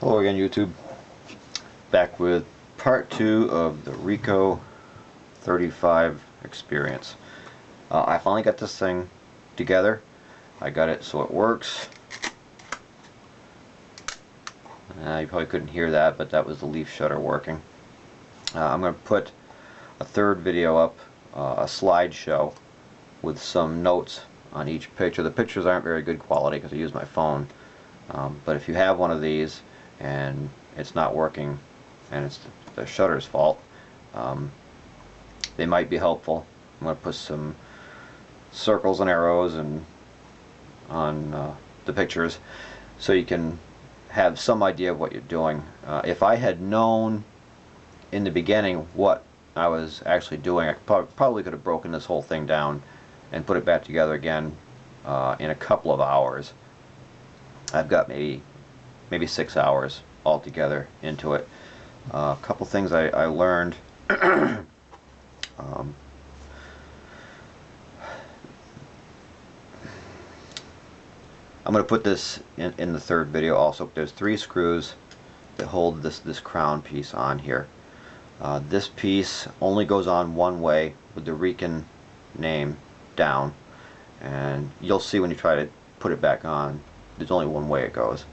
Hello again, YouTube. Back with part 2 of the Ricoh 35 experience. I finally got this thing together. I got it so it works. You probably couldn't hear that, but that was the leaf shutter working. I'm going to put a third video up, a slideshow with some notes on each picture. The pictures aren't very good quality because I use my phone, but if you have one of these and it's not working and it's the shutter's fault, they might be helpful. I'm going to put some circles and arrows on the pictures so you can have some idea of what you're doing. If I had known in the beginning what I was actually doing, I probably could have broken this whole thing down and put it back together again in a couple of hours. I've got maybe 6 hours altogether into it. A couple things I learned. I'm going to put this in the third video also. There's 3 screws that hold this crown piece on here. This piece only goes on one way with the Ricoh name down, and you'll see when you try to put it back on there's only one way it goes.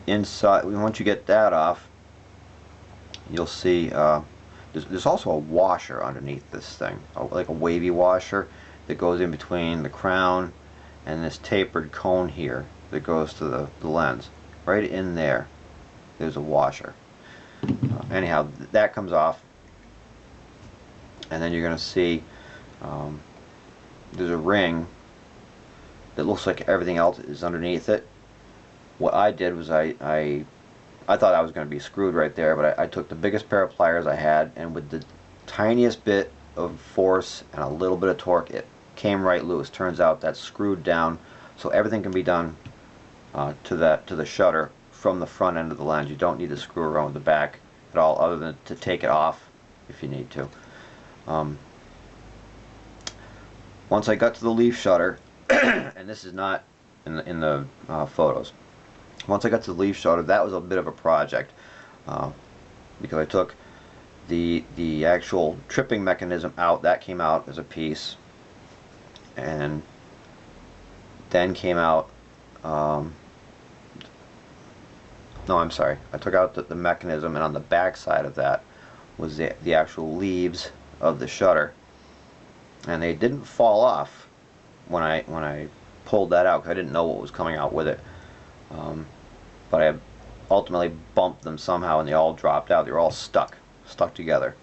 Inside, once you get that off, you'll see there's also a washer underneath this thing, like a wavy washer that goes in between the crown and this tapered cone here that goes to the lens. Right in there there's a washer. Anyhow, that comes off, and then you're going to see there's a ring that looks like everything else is underneath it. What I did was I thought I was going to be screwed right there, but I took the biggest pair of pliers I had, and with the tiniest bit of force and a little bit of torque, it came right loose. Turns out that's screwed down, so everything can be done to the shutter from the front end of the lens. You don't need to screw around with the back at all, other than to take it off if you need to. Once I got to the leaf shutter, and this is not in the photos. Once I got to the leaf shutter, that was a bit of a project because I took the actual tripping mechanism out. That came out as a piece, and then came out. No, I'm sorry. I took out the mechanism, and on the back side of that was the actual leaves of the shutter, and they didn't fall off when I pulled that out because I didn't know what was coming out with it. But I ultimately bumped them somehow, and they all dropped out. They were all stuck together,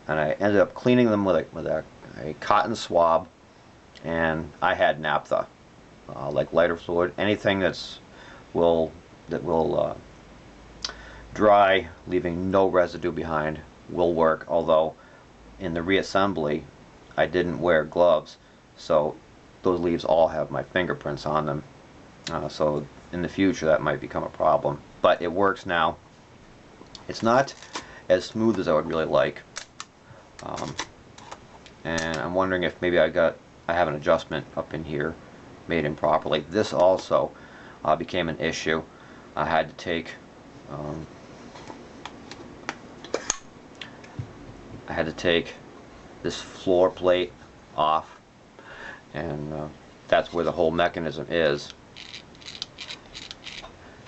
and I ended up cleaning them with a cotton swab, and I had naphtha, like lighter fluid, anything that will dry, leaving no residue behind, will work. Although in the reassembly I didn't wear gloves, so those leaves all have my fingerprints on them, so in the future that might become a problem. But it works now. It's not as smooth as I would really like, and I'm wondering if maybe I have an adjustment up in here made improperly. This also became an issue. I had to take this floor plate off, and that's where the whole mechanism is.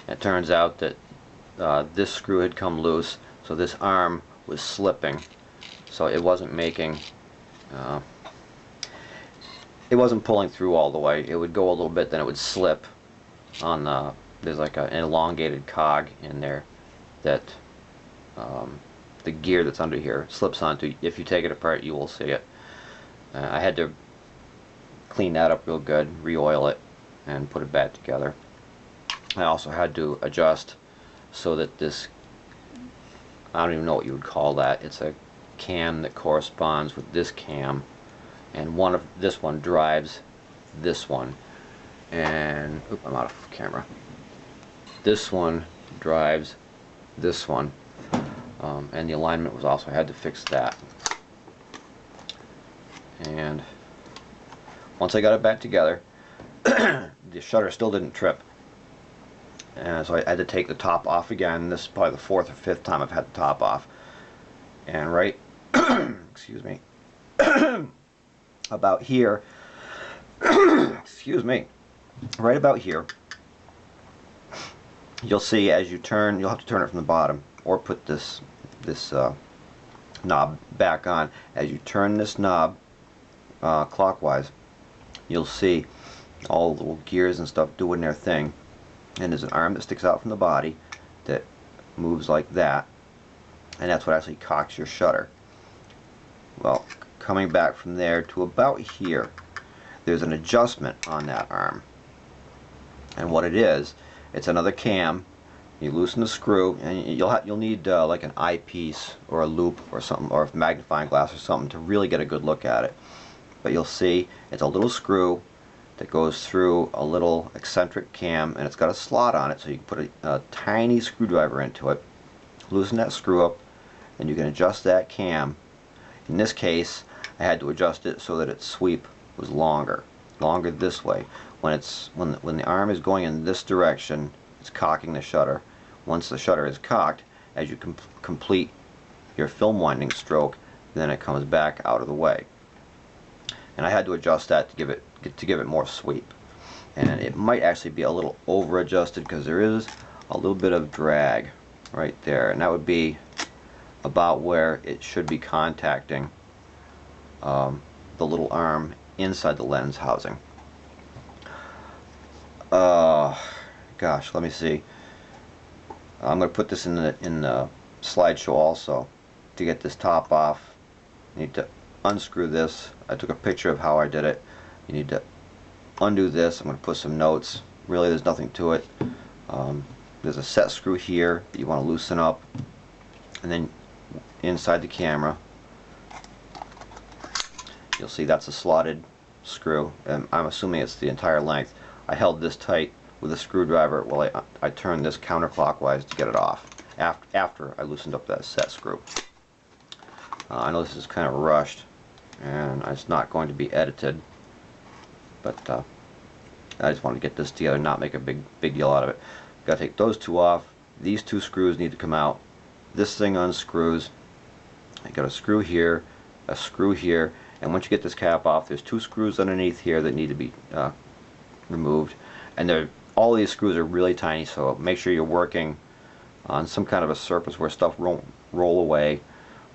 It turns out that this screw had come loose, so this arm was slipping, so it wasn't making it wasn't pulling through all the way. It would go a little bit, then it would slip on there's like an elongated cog in there that the gear that's under here slips onto. If you take it apart, you will see it. I had to clean that up real good, re-oil it, and put it back together. I also had to adjust so that this, I don't even know what you would call that, it's a cam that corresponds with this cam, and this one drives this one, and I'm out of camera. This one drives this one, and the alignment was also, I had to fix that. And once I got it back together, the shutter still didn't trip. And so I had to take the top off again. This is probably the fourth or fifth time I've had the top off. And right, excuse me, about here, excuse me, right about here, you'll see as you turn, you'll have to turn it from the bottom or put this knob back on. As you turn this knob clockwise, you'll see all the little gears and stuff doing their thing. And there's an arm that sticks out from the body that moves like that, and that's what actually cocks your shutter. Well, coming back from there to about here, there's an adjustment on that arm, and what it is, it's another cam. You loosen the screw, and you'll need like an eyepiece or a loop or something, or a magnifying glass or something to really get a good look at it. But you'll see it's a little screw that goes through a little eccentric cam, and it's got a slot on it, so you can put a tiny screwdriver into it, loosen that screw up, and you can adjust that cam. In this case, I had to adjust it so that its sweep was longer this way. When the arm is going in this direction, it's cocking the shutter. Once the shutter is cocked, as you complete your film winding stroke, then it comes back out of the way. And I had to adjust that to give it more sweep. And it might actually be a little over adjusted because there is a little bit of drag right there, and that would be about where it should be contacting the little arm inside the lens housing. Gosh, let me see. I'm going to put this in the slideshow also. To get this top off, you need to unscrew this. I took a picture of how I did it. You need to undo this. I'm going to put some notes. Really, there's nothing to it. There's a set screw here that you want to loosen up, and then inside the camera you'll see that's a slotted screw, and I'm assuming it's the entire length. I held this tight with a screwdriver while I turned this counterclockwise to get it off after I loosened up that set screw. I know this is kind of rushed and it's not going to be edited, but I just wanted to get this together and not make a big deal out of it. Got to take those two off. These two screws need to come out. This thing unscrews. I got a screw here, and once you get this cap off, there's two screws underneath here that need to be removed. And all these screws are really tiny, so make sure you're working on some kind of a surface where stuff won't roll away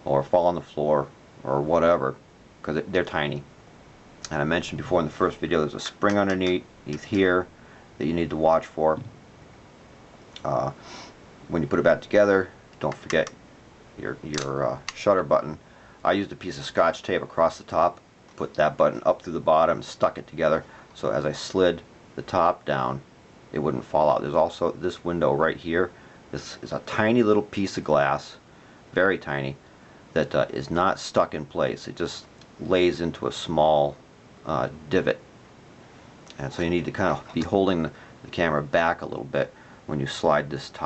or fall on the floor or whatever, because they're tiny. And I mentioned before in the first video, there's a spring underneath here that you need to watch for. When you put it back together, don't forget your shutter button. I used a piece of Scotch tape across the top, put that button up through the bottom, stuck it together, so as I slid the top down, it wouldn't fall out. There's also this window right here. This is a tiny little piece of glass, very tiny, that is not stuck in place. It just lays into a small divot, and so you need to kind of be holding the camera back a little bit when you slide this top